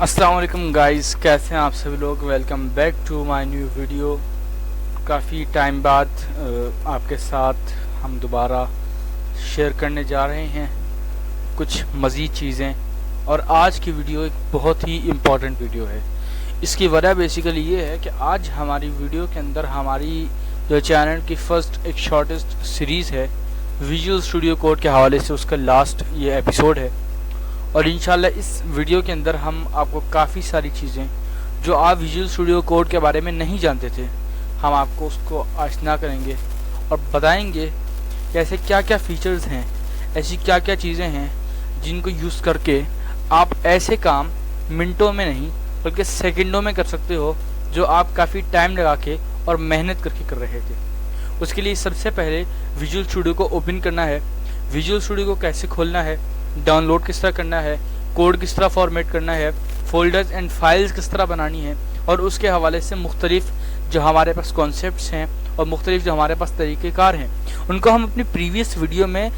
अस्सलाम वालेकुम गाइस, कैसे हैं आप सभी लोग। Welcome back to my new video. काफ़ी टाइम बाद आपके साथ हम दोबारा शेयर करने जा रहे हैं कुछ मज़ीद चीज़ें। और आज की वीडियो एक बहुत ही इम्पॉर्टेंट वीडियो है। इसकी वजह बेसिकली ये है कि आज हमारी वीडियो के अंदर हमारी जो चैनल की फ़र्स्ट एक शॉर्टेस्ट सीरीज़ है विजुअल स्टूडियो कोड के हवाले से, उसका लास्ट ये एपिसोड है। और इंशाल्लाह इस वीडियो के अंदर हम आपको काफ़ी सारी चीज़ें जो आप विजुअल स्टूडियो कोड के बारे में नहीं जानते थे, हम आपको उसको आशना करेंगे और बताएंगे कि ऐसे क्या क्या फ़ीचर्स हैं, ऐसी क्या क्या चीज़ें हैं जिनको यूज़ करके आप ऐसे काम मिनटों में नहीं बल्कि सेकंडों में कर सकते हो जो आप काफ़ी टाइम लगा के और मेहनत करके कर रहे थे। उसके लिए सबसे पहले विजुअल स्टूडियो को ओपन करना है, विजुअल स्टूडियो को कैसे खोलना है, डाउनलोड किस तरह करना है, कोड किस तरह फॉर्मेट करना है, फोल्डर्स एंड फाइल्स किस तरह बनानी है, और उसके हवाले से मुख्तलिफ जो हमारे पास कॉन्सेप्ट्स हैं और मुख्तलिफ जो हमारे पास तरीक़ेकार हैं उनको हम अपनी प्रीवियस वीडियो में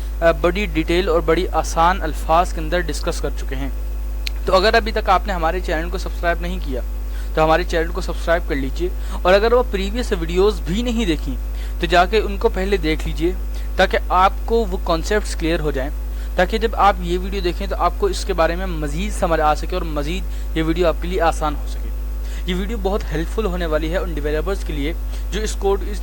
बड़ी डिटेल और बड़ी आसान अल्फाज के अंदर डिस्कस कर चुके हैं। तो अगर अभी तक आपने हमारे चैनल को सब्सक्राइब नहीं किया तो हमारे चैनल को सब्सक्राइब कर लीजिए, और अगर वो प्रीवियस वीडियोस भी नहीं देखी तो जाके उनको पहले देख लीजिए ताकि आपको वो कॉन्सेप्ट्स क्लियर हो जाएं, ताकि जब आप ये वीडियो देखें तो आपको इसके बारे में मज़ीद समझ आ सके और मज़ीद ये वीडियो आपके लिए आसान हो सके। ये वीडियो बहुत हेल्पफुल होने वाली है उन डेवलपर्स के लिए जो इस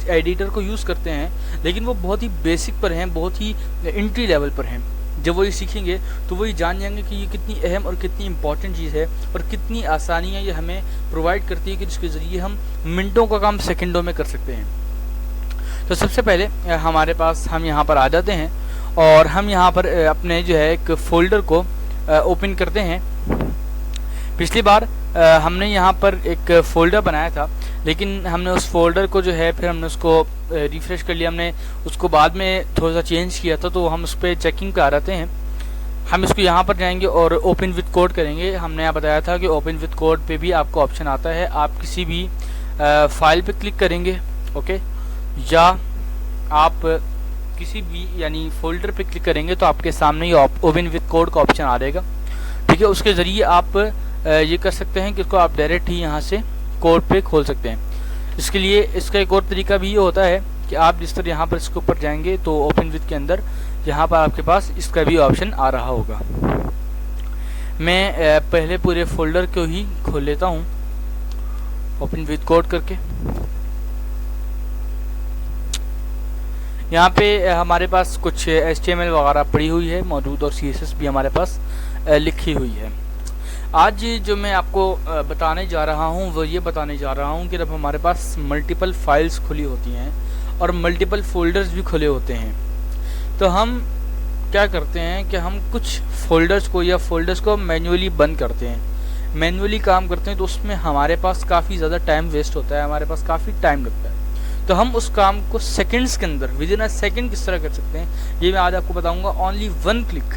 एडिटर को यूज़ करते हैं लेकिन वो बहुत ही बेसिक पर हैं, बहुत ही एंट्री लेवल पर हैं। जब वो ये सीखेंगे तो वही जान जाएंगे कि ये कितनी अहम और कितनी इंपॉर्टेंट चीज़ है और कितनी आसानियाँ ये हमें प्रोवाइड करती है कि जिसके ज़रिए हम मिनटों का काम सेकंडों में कर सकते हैं। तो सबसे पहले हमारे पास हम यहाँ पर आ जाते हैं और हम यहाँ पर अपने जो है एक फ़ोल्डर को ओपन करते हैं। पिछली बार हमने यहाँ पर एक फ़ोल्डर बनाया था, लेकिन हमने उस फोल्डर को जो है फिर हमने उसको रिफ़्रेश कर लिया, हमने उसको बाद में थोड़ा सा चेंज किया था, तो हम उस पर चेकिंग पे आ रहते हैं। हम इसको यहाँ पर जाएंगे और ओपन विद कोड करेंगे। हमने यहाँ बताया था कि ओपन विद कोड पे भी आपको ऑप्शन आता है, आप किसी भी फाइल पे क्लिक करेंगे, ओके, या आप किसी भी यानी फोल्डर पे क्लिक करेंगे तो आपके सामने ये ओपन विद कोड का ऑप्शन आ जाएगा। ठीक है, उसके ज़रिए आप ये कर सकते हैं कि इसको आप डायरेक्ट ही यहाँ से कोड पे खोल सकते हैं। इसके लिए इसका एक और तरीका भी ये होता है कि आप जिस तरह यहाँ पर इसके ऊपर जाएंगे तो ओपन विद के अंदर यहाँ पर आपके पास इसका भी ऑप्शन आ रहा होगा। मैं पहले पूरे फोल्डर को ही खोल लेता हूँ ओपन विद कोड करके। यहाँ पे हमारे पास कुछ HTML वगैरह पड़ी हुई है मौजूद और CSS भी हमारे पास लिखी हुई है। आज जो मैं आपको बताने जा रहा हूँ वो ये बताने जा रहा हूँ कि जब हमारे पास मल्टीपल फाइल्स खुली होती हैं और मल्टीपल फोल्डर्स भी खुले होते हैं तो हम क्या करते हैं कि हम कुछ फोल्डर्स को या फोल्डर्स को मैन्युअली बंद करते हैं, मैन्युअली काम करते हैं, तो उसमें हमारे पास काफ़ी ज़्यादा टाइम वेस्ट होता है, हमारे पास काफ़ी टाइम लगता है। तो हम उस काम को सेकंड्स के अंदर विदिन अ सेकंड किस तरह कर सकते हैं ये मैं आज आपको बताऊंगा। ओनली वन क्लिक,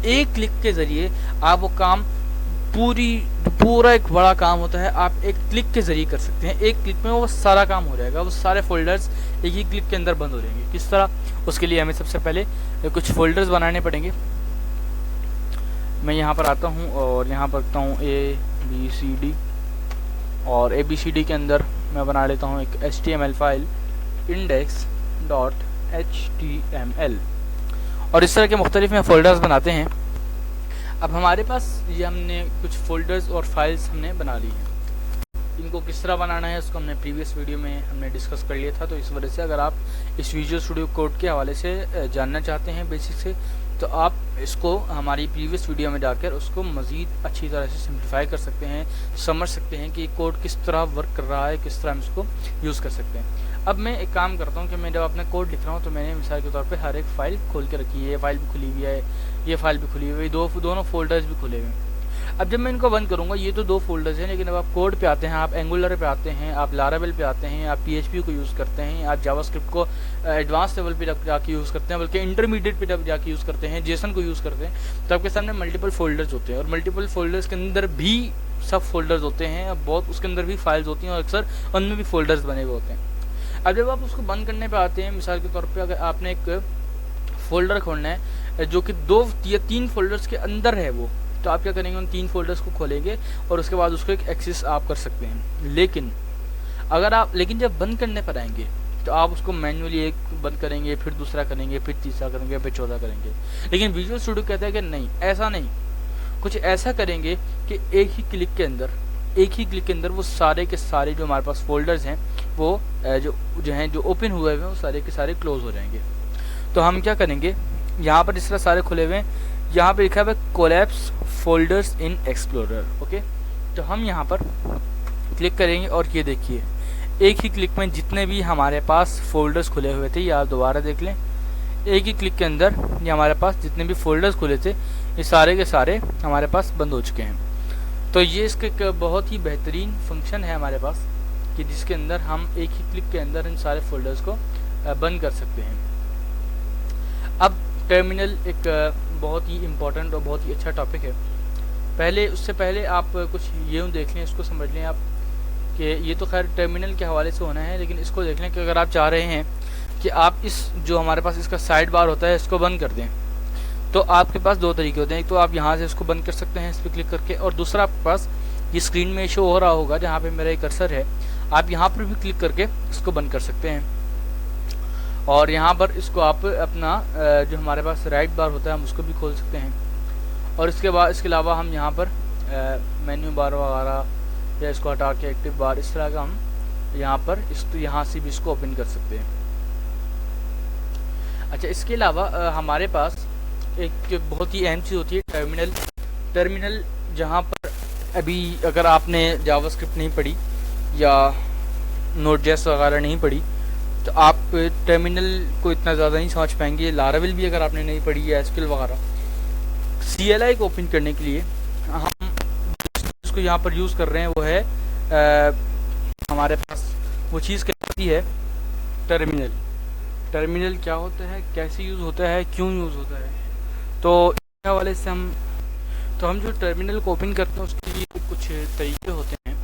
एक क्लिक के ज़रिए आप वो काम पूरा एक बड़ा काम होता है, आप एक क्लिक के ज़रिए कर सकते हैं। एक क्लिक में वो सारा काम हो जाएगा, वो सारे फोल्डर्स एक ही क्लिक के अंदर बंद हो जाएंगे। किस तरह? उसके लिए हमें सबसे पहले कुछ फोल्डर्स बनाने पड़ेंगे। मैं यहाँ पर आता हूँ और यहाँ पर रखता हूँ ABCD, और ABCD के अंदर मैं बना लेता हूँ एक HTML फाइल index.html, और इस तरह के मुख्तलिफ में फ़ोल्डर्स बनाते हैं। अब हमारे पास ये हमने कुछ फ़ोल्डर्स और फाइल्स हमने बना ली हैं। इनको किस तरह बनाना है उसको हमने प्रीवियस वीडियो में हमने डिस्कस कर लिया था, तो इस वजह से अगर आप इस विजुअल स्टूडियो कोड के हवाले से जानना चाहते हैं बेसिक से तो आप इसको हमारी प्रीवियस वीडियो में जाकर उसको मज़ीद अच्छी तरह से सिंप्लीफाई कर सकते हैं, समझ सकते हैं कि कोड किस तरह वर्क कर रहा है, किस तरह हम इसको यूज़ कर सकते हैं। अब मैं एक काम करता हूँ कि मैं जब अपना कोड लिख रहा हूँ तो मैंने मिसाल के तौर पे हर एक फ़ाइल खोल के रखी है, ये फाइल भी खुली हुई है, ये फाइल भी खुली हुई है, दोनों फोल्डर्स भी खुले हुए हैं। अब जब मैं इनको बंद करूँगा ये तो दो फोल्डर्स हैं, लेकिन अब आप कोड पे आते हैं, आप एंगुलर पे आते हैं, आप लारावेल पे आते हैं, आप PHP को यूज़ करते हैं, आप जावास्क्रिप्ट को एडवांस लेवल पे जाके यूज़ करते हैं, बल्कि इंटरमीडिएट पे जब जाके यूज़ करते हैं, जेसन को यूज़ करते हैं, तो आपके सामने मल्टीपल फोल्डर्स होते हैं और मल्टीपल फोल्डर्स के अंदर भी सब फोल्डर्स होते हैं, बहुत उसके अंदर भी फाइल्स होती हैं और अक्सर उनमें भी फोल्डर्स बने हुए होते हैं। अब जब आप उसको बंद करने पे आते हैं, मिसाल के तौर पे अगर आपने एक फ़ोल्डर खोलना है जो कि 2 या 3 फोल्डर्स के अंदर है वो, तो आप क्या करेंगे, उन 3 फोल्डर्स को खोलेंगे और उसके बाद उसको एक एक्सेस आप कर सकते हैं। लेकिन जब बंद करने पर आएंगे तो आप उसको मैन्युअली एक बंद करेंगे, फिर दूसरा करेंगे, फिर तीसरा करेंगे, फिर चौथा करेंगे। लेकिन विजुअल स्टूडियो कहता है कि नहीं, ऐसा नहीं, कुछ ऐसा करेंगे कि एक ही क्लिक के अंदर वो सारे के सारे जो हमारे पास फोल्डर्स हैं वो जो ओपन हुए हुए हैं वो सारे के सारे क्लोज हो जाएंगे। तो हम क्या करेंगे, यहाँ पर जिस तरह सारे खुले हुए हैं, यहाँ पे लिखा हुआ है कोलैप्स फोल्डर्स इन एक्सप्लोरर। ओके, तो हम यहाँ पर क्लिक करेंगे और ये देखिए एक ही क्लिक में जितने भी हमारे पास फोल्डर्स खुले हुए थे, ये आप दोबारा देख लें, एक ही क्लिक के अंदर ये हमारे पास जितने भी फोल्डर्स खुले थे ये सारे के सारे हमारे पास बंद हो चुके हैं। तो ये इसका एक बहुत ही बेहतरीन फंक्शन है हमारे पास कि जिसके अंदर हम एक ही क्लिक के अंदर इन सारे फोल्डर्स को बंद कर सकते हैं। अब टर्मिनल एक बहुत ही इम्पोर्टेंट और बहुत ही अच्छा टॉपिक है। उससे पहले आप कुछ यूँ देख लें, इसको समझ लें आप कि ये तो खैर टर्मिनल के हवाले से होना है, लेकिन इसको देख लें कि अगर आप चाह रहे हैं कि आप इस जो हमारे पास इसका साइड बार होता है इसको बंद कर दें, तो आपके पास 2 तरीके होते हैं। एक तो आप यहाँ से इसको बंद कर सकते हैं इस पर क्लिक करके, और दूसरा आपके पास ये स्क्रीन में शो हो रहा होगा जहाँ पे मेरा एक कर्सर है, आप यहाँ पर भी क्लिक करके इसको बंद कर सकते हैं। और यहाँ पर इसको आप अपना जो हमारे पास राइट बार होता है हम उसको भी खोल सकते हैं। और इसके अलावा हम यहाँ पर मेन्यू बार वगैरह या इसको हटा के एक्टिव बार, इस तरह का हम यहाँ पर यहाँ से भी इसको ओपन कर सकते हैं। अच्छा, इसके अलावा हमारे पास एक बहुत ही अहम चीज़ होती है टर्मिनल, जहाँ पर अभी अगर आपने जावास्क्रिप्ट नहीं पढ़ी या नोड.जेएस वगैरह नहीं पढ़ी तो आप टर्मिनल को इतना ज़्यादा नहीं समझ पाएंगे। लारावेल भी अगर आपने नहीं पढ़ी या एसक्यूएल वगैरह, CLI को ओपन करने के लिए हम इसको यहाँ पर यूज़ कर रहे हैं वो है हमारे पास वो चीज़ कहती है टर्मिनल क्या होता है, कैसे यूज़ होता है, क्यों यूज़ होता है। तो इस हवाले से हम जो टर्मिनल को ओपन करते हैं उसके लिए कुछ तरीके होते हैं।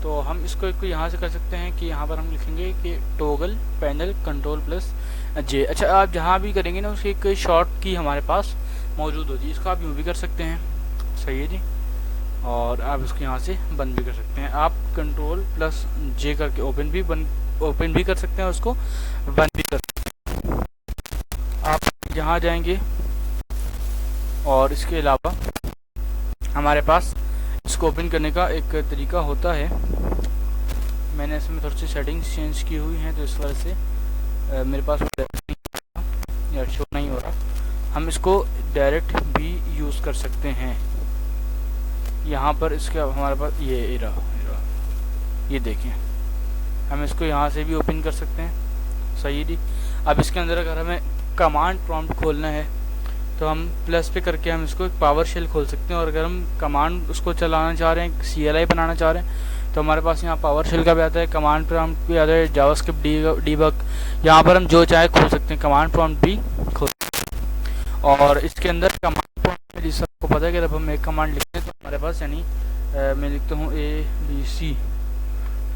तो हम इसको यहाँ से कर सकते हैं कि यहाँ पर हम लिखेंगे कि टॉगल पैनल Ctrl+J। अच्छा, आप जहाँ भी करेंगे ना उसकी एक शॉर्ट की हमारे पास मौजूद होती है, इसको आप यूँ भी कर सकते हैं, सही है जी। और आप इसको यहाँ से बंद भी कर सकते हैं, आप Ctrl+J करके ओपन भी कर सकते हैं, उसको बंद भी कर सकते हैं। आप यहाँ जाएंगे और इसके अलावा हमारे पास इसको ओपन करने का एक तरीका होता है। मैंने इसमें थोड़ी सी सेटिंग्स चेंज की हुई हैं तो इस वजह से मेरे पास या शो नहीं हो रहा। हम इसको डायरेक्ट भी यूज़ कर सकते हैं। यहाँ पर इसके हमारे पास ये देखें, हम इसको यहाँ से भी ओपन कर सकते हैं, सही है जी। अब इसके अंदर अगर हमें कमांड प्रॉम्प्ट खोलना है तो हम प्लस पे करके हम इसको एक पावर शेल खोल सकते हैं। और अगर हम कमांड उसको चलाना चाह रहे हैं, CLI बनाना चाह रहे हैं, तो हमारे पास यहाँ पावर शेल का भी आता है, कमांड प्रॉम्प्ट भी आता है, जावास्क्रिप्ट डीबग, यहाँ पर हम जो चाहे खोल सकते हैं, कमांड प्रॉम्प्ट भी खोल सकते हैं। और इसके अंदर कमांड प्रॉम्प्ट में जिस आपको पता है कि जब हम एक कमांड लिखते हैं तो हमारे पास यानी मैं लिखता हूँ ABC,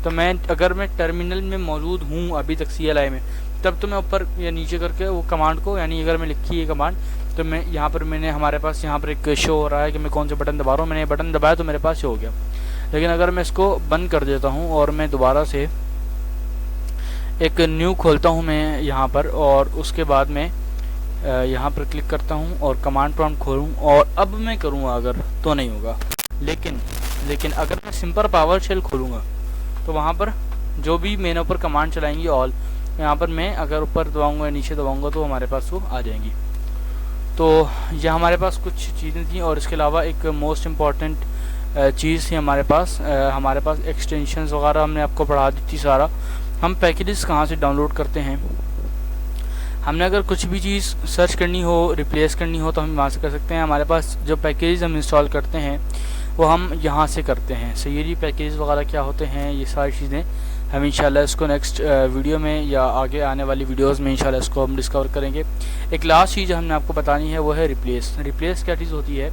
तो अगर मैं टर्मिनल में मौजूद हूँ अभी तक CLI में, तब तो मैं ऊपर या नीचे करके वो कमांड को, यानी अगर मैं लिखी है कमांड तो मैं यहाँ पर हमारे पास यहाँ पर एक शो हो रहा है कि मैं कौन से बटन दबा रहा हूँ, मैंने बटन दबाया तो मेरे पास शो हो गया। लेकिन अगर मैं इसको बंद कर देता हूँ और मैं दोबारा से एक न्यू खोलता हूँ मैं यहाँ पर, और उसके बाद मैं यहाँ पर क्लिक करता हूँ और कमांड प्रॉम्प्ट खोलूँ और अब मैं करूँगा अगर तो नहीं होगा। लेकिन अगर मैं सिंपल पावर शेल खोलूँगा तो वहाँ पर जो भी मैंने ऊपर कमांड चलाएंगी ऑल, यहाँ पर मैं अगर ऊपर दबाऊँगा या नीचे दबाऊँगा तो हमारे पास वो आ जाएंगी। तो यह हमारे पास कुछ चीज़ें थी। और इसके अलावा एक मोस्ट इम्पॉर्टेंट चीज़ थी हमारे पास एक्सटेंशंस वगैरह हमने आपको पढ़ा दी थी सारा। हम पैकेजेस कहाँ से डाउनलोड करते हैं, हमने अगर कुछ भी चीज़ सर्च करनी हो, रिप्लेस करनी हो तो हम वहाँ से कर सकते हैं। हमारे पास जो पैकेज हम इंस्टॉल करते हैं वो हम यहाँ से करते हैं। सो ये पैकेज वगैरह क्या होते हैं, ये सारी चीज़ें हम इंशाल्लाह इसको नेक्स्ट वीडियो में या आगे आने वाली वीडियोस में इंशाल्लाह इसको हम डिस्कवर करेंगे। एक लास्ट चीज़ हमने आपको बतानी है वो है रिप्लेस क्या चीज़ होती है।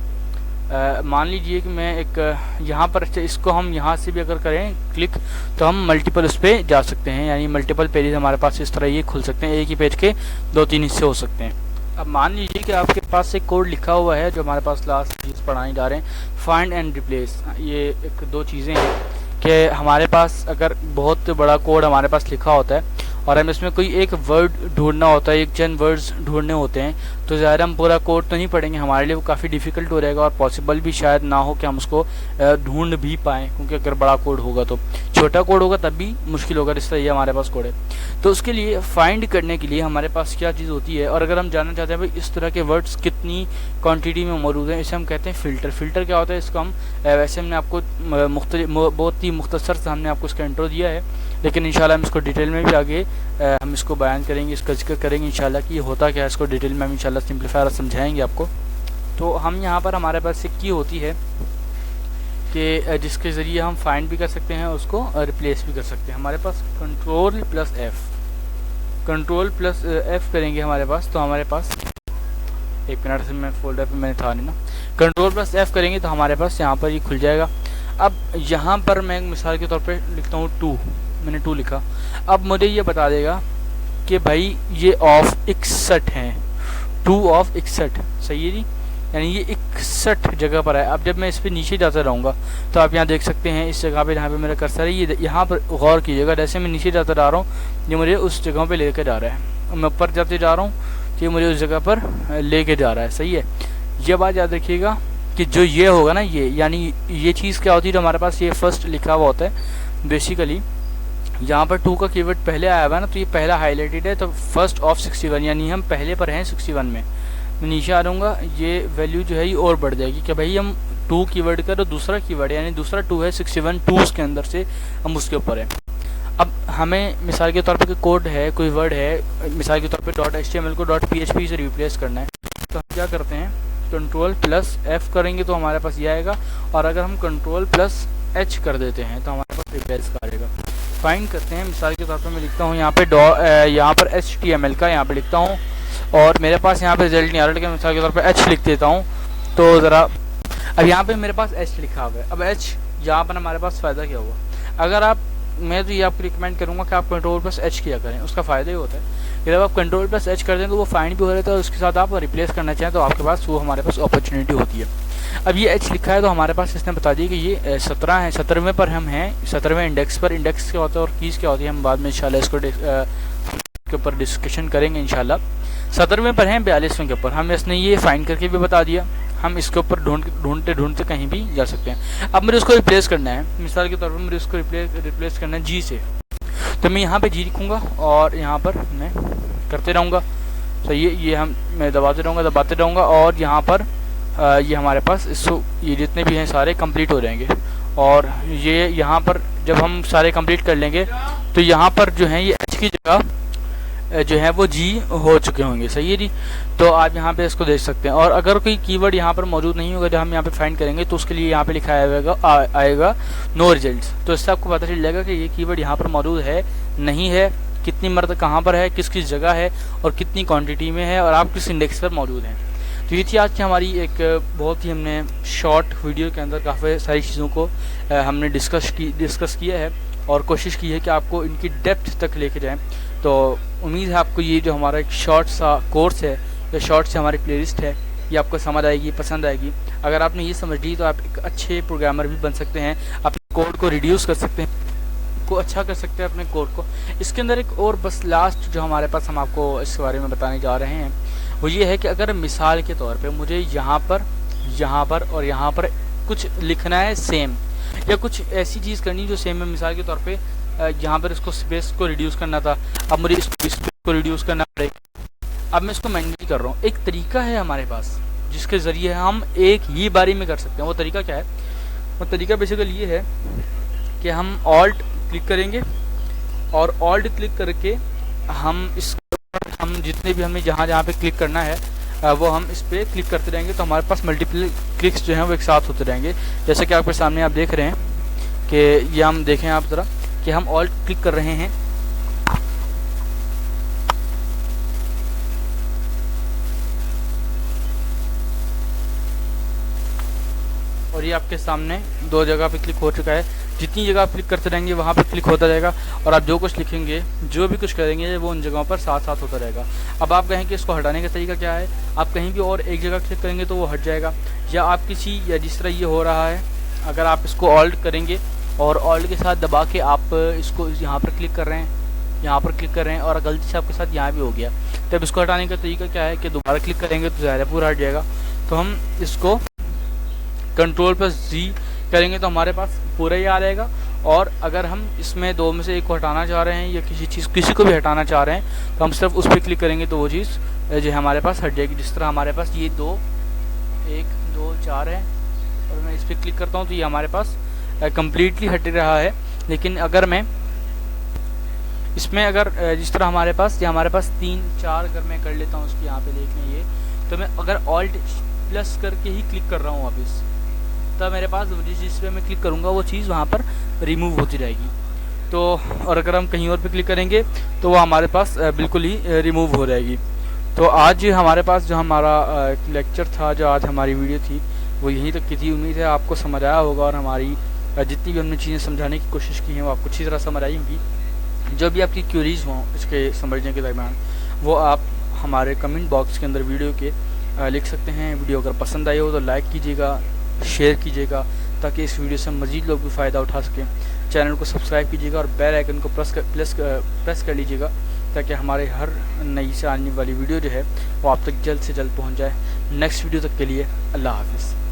मान लीजिए कि मैं एक यहाँ पर इसको हम यहाँ से भी अगर करें क्लिक तो हम मल्टीपल उस पर जा सकते हैं, यानी मल्टीपल पेजेस हमारे पास इस तरह ये खुल सकते हैं, एक ही पेज के 2-3 हिस्से हो सकते हैं। अब मान लीजिए कि आपके पास एक कोड लिखा हुआ है जो हमारे पास लास्ट चीज़ पढ़ाने जा रहे हैं, फाइंड एंड रिप्लेस। ये एक दो चीज़ें हैं कि हमारे पास अगर बहुत बड़ा कोड हमारे पास लिखा होता है और हम इसमें कोई एक वर्ड ढूंढना होता है, एक चंद वर्ड्स ढूंढने होते हैं, तो ज़ाहिर हम पूरा कोड तो नहीं पढ़ेंगे, हमारे लिए वो काफ़ी डिफ़िकल्ट हो रहेगा और पॉसिबल भी शायद ना हो कि हम उसको ढूंढ भी पाएँ, क्योंकि अगर बड़ा कोड होगा तो छोटा कोड होगा तब भी मुश्किल होगा। इस तरह ये हमारे पास कोड है। तो उसके लिए फाइंड करने के लिए हमारे पास क्या चीज़ होती है, और अगर हम जानना चाहते हैं भाई इस तरह के वर्ड्स कितनी क्वान्टिटी में मौजूद हैं, इसे हम कहते हैं फ़िल्टर। फ़िल्टर क्या होता है, इसको हम वैसे हमने आपको बहुत ही मुख्तसर से हमने आपको इसका इंट्रो दिया है, लेकिन इंशाल्लाह हम इसको डिटेल में भी आगे हम इसको बयान करेंगे, इसका जिक्र करेंगे इंशाल्लाह कि ये होता क्या है। इसको डिटेल में हम इंशाल्लाह सिंप्लीफायर समझाएंगे आपको। तो हम यहाँ पर हमारे पास एक की होती है कि जिसके ज़रिए हम फाइंड भी कर सकते हैं, उसको रिप्लेस भी कर सकते हैं। हमारे पास कंट्रोल प्लस एफ़ करेंगे हमारे पास, तो हमारे पास एक मिनट से मैं फोल्डर पे मैंने था नहीं ना, कंट्रोल प्लस एफ़ करेंगे तो हमारे पास यहाँ पर ये खुल जाएगा। अब यहाँ पर मैं मिसाल के तौर पे लिखता हूँ 2, मैंने 2 लिखा। अब मुझे ये बता देगा कि भाई ये ऑफ 61 है, 2 ऑफ 61, सही है जी, यानी ये 61 जगह पर है। अब जब मैं इस पर नीचे जाता रहूँगा तो आप यहाँ देख सकते हैं इस जगह पे, जहाँ पे मेरा कर्सर है, ये यहाँ पर गौर कीजिएगा, जैसे मैं नीचे जाता जा रहा हूँ ये मुझे उस जगह पे लेकर जा रहा है, मैं ऊपर जाते जा रहा हूँ तो ये मुझे उस जगह पर लेके जा रहा है, सही है। ये बात याद रखिएगा कि जो ये होगा ना, ये यानी ये चीज़ क्या होती है, जो हमारे पास ये फर्स्ट लिखा हुआ होता है बेसिकली, यहाँ पर 2 का कीवर्ड पहले आया हुआ है ना, तो ये पहला हाईलाइटेड है, तो फर्स्ट ऑफ 61, यानी हम पहले पर हैं 61 में। मैं नीचे आ रहूँगा, ये वैल्यू जो है ये और बढ़ जाएगी कि भाई हम 2 कीवर्ड का तो दूसरा कीवर्ड है, यानी दूसरा 2 है 61, 2 के अंदर से हम उसके ऊपर है। अब हमें मिसाल के तौर पे कोई कोड है, कोई वर्ड है, मिसाल के तौर पे .html को .php से रिप्लेस करना है, तो हम क्या करते हैं, कंट्रोल प्लस एफ़ करेंगे तो हमारे पास ये आएगा, और अगर हम कंट्रोल प्लस एच कर देते हैं तो हमारे पास रिप्लेस का आएगा। फाइंड करते हैं, मिसाल के तौर पे मैं लिखता हूँ यहाँ पे यहाँ पर HTML का यहाँ पे लिखता हूँ, और मेरे पास यहाँ पे रिजल्ट नहीं आ रहा, लेकिन मिसाल के तौर पे एच लिख देता हूँ। तो ज़रा अब यहाँ पे मेरे पास एच लिखा हुआ है। अब एच यहाँ पर हमारे पास फ़ायदा क्या हुआ, अगर आप, मैं तो ये आपको रिकमेंड करूँगा कि आप कंट्रोल प्लस एच किया करें, उसका फ़ायदा ही होता है कि जब आप कंट्रोल प्लस एच कर दें तो वो फाइंड भी हो रहता है, और उसके साथ आप रिप्लेस करना चाहें तो आपके पास वो हमारे पास अपॉर्चुनिटी होती है। अब ये एच लिखा है तो हमारे पास इसने बता दिया कि ये 17 है, 17वें पर हम हैं, 17वें इंडेक्स पर। इंडेक्स क्या होता है और कीज़ क्या होती है, हम बाद में इंशाल्लाह इसको के ऊपर डिस्कशन करेंगे इंशाल्लाह। 17वें पर हैं, 42वें के ऊपर हम, इसने ये फाइंड करके भी बता दिया, हम इसके ऊपर ढूंढते कहीं भी जा सकते हैं। अब मुझे उसको रिप्लेस करना है, मिसाल के तौर पर मुझे उसको रिप्लेस करना है जी से, तो मैं यहाँ पे जी लिखूँगा और यहाँ पर मैं करते रहूँगा। तो ये मैं दबाते रहूँगा और यहाँ पर ये हमारे पास इसको, ये जितने भी हैं सारे कंप्लीट हो जाएंगे, और ये यहाँ पर जब हम सारे कंप्लीट कर लेंगे तो यहाँ पर जो है ये एच की जगह जो है वो जी हो चुके होंगे, सही है जी। तो आप यहाँ पे इसको देख सकते हैं, और अगर कोई कीवर्ड यहाँ पर मौजूद नहीं होगा जब हम यहाँ पे फाइंड करेंगे तो उसके लिए यहाँ पे लिखा आएगा नो रिजल्ट्स। तो इससे आपको पता चल जाएगा कि ये कीवर्ड यहाँ पर मौजूद है नहीं है, कितनी मर्तबा कहाँ पर है, किस किस जगह है, और कितनी क्वान्टिटी में है, और आप किस इंडेक्स पर मौजूद हैं। तो ये थी आज की हमारी एक बहुत ही, हमने शॉर्ट वीडियो के अंदर काफ़ी सारी चीज़ों को हमने डिस्कस किया है, और कोशिश की है कि आपको इनकी डेप्थ तक लेके जाएं। तो उम्मीद है आपको ये जो हमारा एक शॉर्ट सा कोर्स है या शॉर्ट से हमारी प्लेलिस्ट है ये आपको समझ आएगी, पसंद आएगी। अगर आपने ये समझ ली तो आप एक अच्छे प्रोग्रामर भी बन सकते हैं, अपने कोड को रिड्यूस कर सकते हैं, को अच्छा कर सकते हैं अपने कोड को। इसके अंदर एक और बस लास्ट जो हमारे पास हम आपको इसके बारे में बताने जा रहे हैं वो ये है कि अगर मिसाल के तौर पे मुझे यहाँ पर और यहाँ पर कुछ लिखना है सेम, या कुछ ऐसी चीज़ करनी जो सेम है, मिसाल के तौर पे यहाँ पर इसको स्पेस को रिड्यूस करना था, अब मुझे इस स्पेस को रिड्यूस करना पड़ेगा। अब मैं इसको मैन्युअली कर रहा हूँ। एक तरीका है हमारे पास जिसके ज़रिए हम एक ही बारी में कर सकते हैं। वो तरीका क्या है, वो तरीका बेसिकली ये है कि हम ऑल्ट क्लिक करेंगे, और ऑल्ट क्लिक करके हम जितने भी हमें जहाँ पे क्लिक करना है वो हम इस पर क्लिक करते रहेंगे, तो हमारे पास मल्टीपल क्लिक्स जो हैं वो एक साथ होते रहेंगे। जैसे कि आपके सामने आप देख रहे हैं कि ये हम देखें आप ज़रा कि हम ऑल्ट क्लिक कर रहे हैं, और ये आपके सामने 2 जगह पे क्लिक हो चुका है। जितनी जगह आप क्लिक करते रहेंगे वहाँ पे क्लिक होता जाएगा और आप जो कुछ लिखेंगे, जो भी कुछ करेंगे, वो उन जगहों पर साथ साथ होता रहेगा। अब आप कहें कि इसको हटाने का तरीका क्या है, आप कहीं भी और एक जगह क्लिक करेंगे तो वो हट जाएगा, या आप किसी, या जिस तरह ये हो रहा है, अगर आप इसको ऑल्ट करेंगे और ऑल्ट के साथ दबा के आप इसको यहाँ पर क्लिक कर रहे हैं, यहाँ पर क्लिक कर रहे हैं और गलती से आपके साथ यहाँ भी हो गया, तब इसको हटाने का तरीका क्या है कि दोबारा क्लिक करेंगे तो ज़ाहिर है पूरा हट जाएगा। तो हम इसको Ctrl+G करेंगे तो हमारे पास पूरा ही आ जाएगा। और अगर हम इसमें 2 में से एक को हटाना चाह रहे हैं या किसी को भी हटाना चाह रहे हैं तो हम सिर्फ उस पर क्लिक करेंगे तो वो चीज़ जो हमारे पास हट जाएगी। जिस तरह हमारे पास ये 2 1 2 4 है और मैं इस पर क्लिक करता हूँ तो ये हमारे पास कम्प्लीटली हट रहा है। लेकिन अगर मैं इसमें अगर जिस तरह हमारे पास 3 4 अगर मैं कर लेता हूँ, उसकी यहाँ पे देख लें ये, तो मैं अगर Alt+ करके ही क्लिक कर रहा हूँ वापस, तब मेरे पास जिस पे मैं क्लिक करूँगा वो चीज़ वहाँ पर रिमूव होती रहेगी। तो और अगर हम कहीं और पे क्लिक करेंगे तो वो हमारे पास बिल्कुल ही रिमूव हो जाएगी। तो आज हमारे पास जो हमारा लेक्चर था, जो आज हमारी वीडियो थी, वो यहीं तक की थी। उम्मीद है आपको समझ आया होगा और हमारी जितनी भी हमने चीज़ें समझाने की कोशिश की हैं वो आपको अच्छी तरह समझ आई होंगी। जो भी आपकी क्यूरीज हों इसके समझने के दरमियान, वो आप हमारे कमेंट बॉक्स के अंदर वीडियो के लिख सकते हैं। वीडियो अगर पसंद आई हो तो लाइक कीजिएगा, शेयर कीजिएगा, ताकि इस वीडियो से मज़ीद लोग भी फ़ायदा उठा सकें। चैनल को सब्सक्राइब कीजिएगा और बेल आइकन को प्रेस कर लीजिएगा, ताकि हमारे हर नई से आने वाली वीडियो जो है वो आप तक जल्द से जल्द पहुंच जाए। नेक्स्ट वीडियो तक के लिए अल्लाह हाफ़िज़।